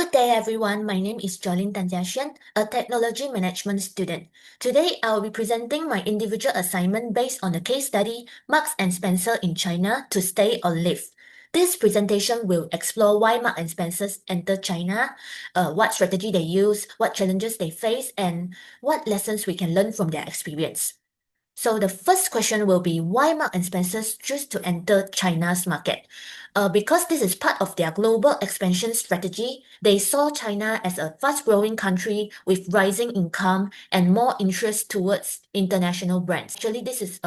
Good day, everyone. My name is Jolin Tanjiaxian, a technology management student. Today, I'll be presenting my individual assignment based on the case study Marks and Spencer in China to stay or live. This presentation will explore why Marks and Spencer entered China, what strategy they use, what challenges they face, and what lessons we can learn from their experience. So the first question will be why Marks and Spencer choose to enter China's market? Because this is part of their global expansion strategy, they saw China as a fast-growing country with rising income and more interest towards international brands. Actually, this is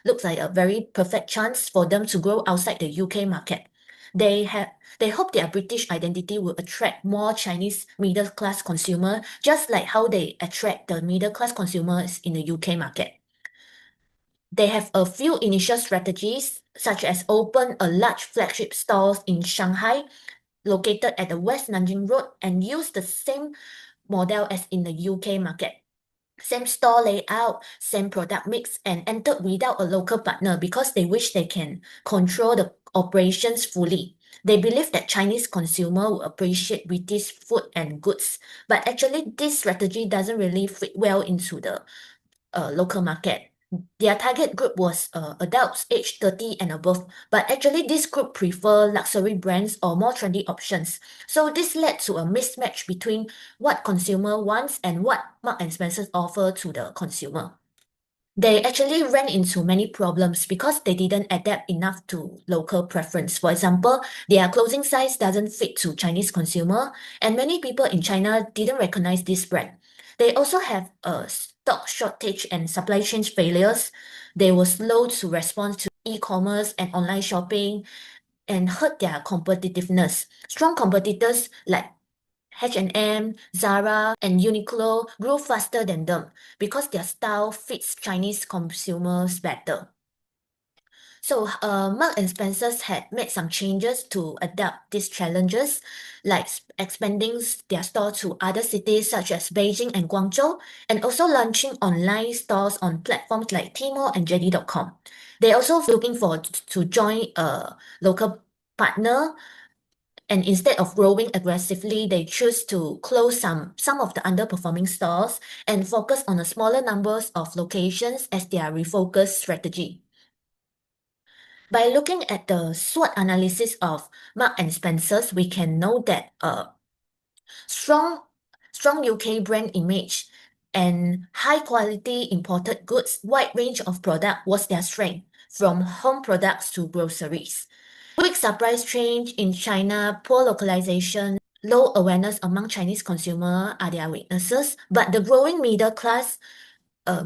looks like a very perfect chance for them to grow outside the UK market. They hope their British identity will attract more Chinese middle-class consumer, just like how they attract the middle-class consumers in the UK market. They have a few initial strategies, such as open a large flagship stores in Shanghai, located at the West Nanjing Road, and use the same model as in the UK market. Same store layout, same product mix, and entered without a local partner because they wish they can control the operations fully. They believe that Chinese consumer will appreciate British food and goods, but actually this strategy doesn't really fit well into the local market. Their target group was adults aged 30 and above, but actually this group prefer luxury brands or more trendy options. So this led to a mismatch between what consumer wants and what Marks and Spencer offer to the consumer. They actually ran into many problems because they didn't adapt enough to local preference. For example, their clothing size doesn't fit to Chinese consumer, and many people in China didn't recognize this brand. They also have a stock shortage and supply chain failures. They were slow to respond to e-commerce and online shopping and hurt their competitiveness. Strong competitors like H&M, Zara, and Uniqlo grew faster than them because their style fits Chinese consumers better. So, Marks and Spencer had made some changes to adapt these challenges, like expanding their store to other cities such as Beijing and Guangzhou, and also launching online stores on platforms like Tmall and JD.com. They're also looking for to join a local partner, and instead of growing aggressively, they choose to close some of the underperforming stores and focus on a smaller numbers of locations as their refocused strategy. By looking at the SWOT analysis of Marks and Spencer's, we can know that strong UK brand image and high quality imported goods, wide range of product was their strength, from home products to groceries. Quick supply chain in China, poor localization, low awareness among Chinese consumer are their weaknesses, but the growing middle class,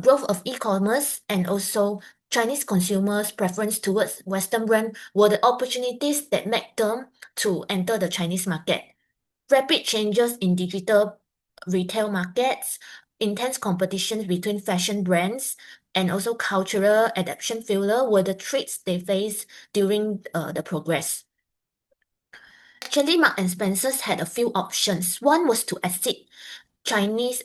growth of e-commerce, and also Chinese consumers' preference towards Western brand were the opportunities that made them to enter the Chinese market. Rapid changes in digital retail markets, intense competition between fashion brands, and also cultural adaptation failure were the traits they faced during the progress. Actually, Marks and Spencer had a few options. One was to exit Chinese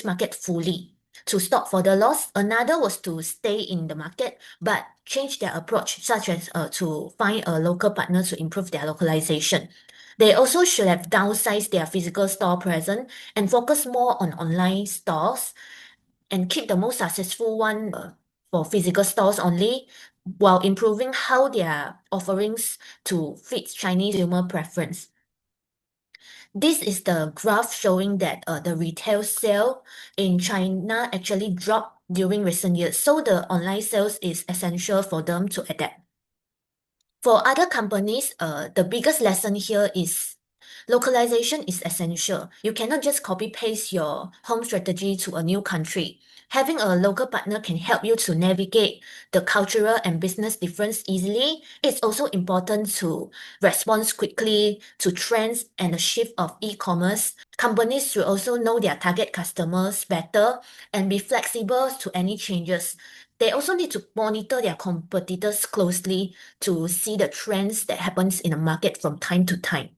market fully to stop further loss. Another was to stay in the market but change their approach, such as to find a local partner to improve their localization. They also should have downsized their physical store presence and focus more on online stores and keep the most successful one for physical stores only, while improving how their offerings to fit Chinese consumer preference. This is the graph showing that the retail sale in China actually dropped during recent years, so the online sales is essential for them to adapt. For other companies, the biggest lesson here is localization is essential. You cannot just copy-paste your home strategy to a new country. Having a local partner can help you to navigate the cultural and business difference easily. It's also important to respond quickly to trends and the shift of e-commerce. Companies should also know their target customers better and be flexible to any changes. They also need to monitor their competitors closely to see the trends that happens in the market from time to time.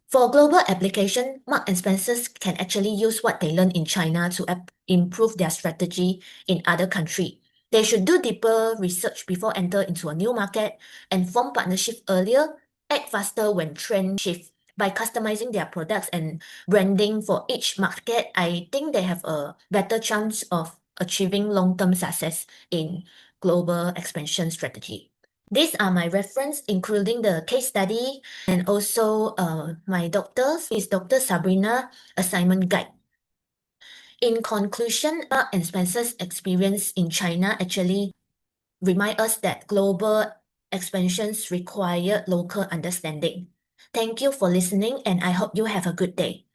For global application, Marks and Spencer can actually use what they learn in China to improve their strategy in other countries. They should do deeper research before enter into a new market and form partnership earlier, act faster when trend shift. by customizing their products and branding for each market, I think they have a better chance of achieving long-term success in global expansion strategy. These are my reference, including the case study and also my doctor's is Dr. Sabrina assignment guide. In conclusion, Mark and Spencer's experience in China actually remind us that global expansions require local understanding. Thank you for listening, and I hope you have a good day.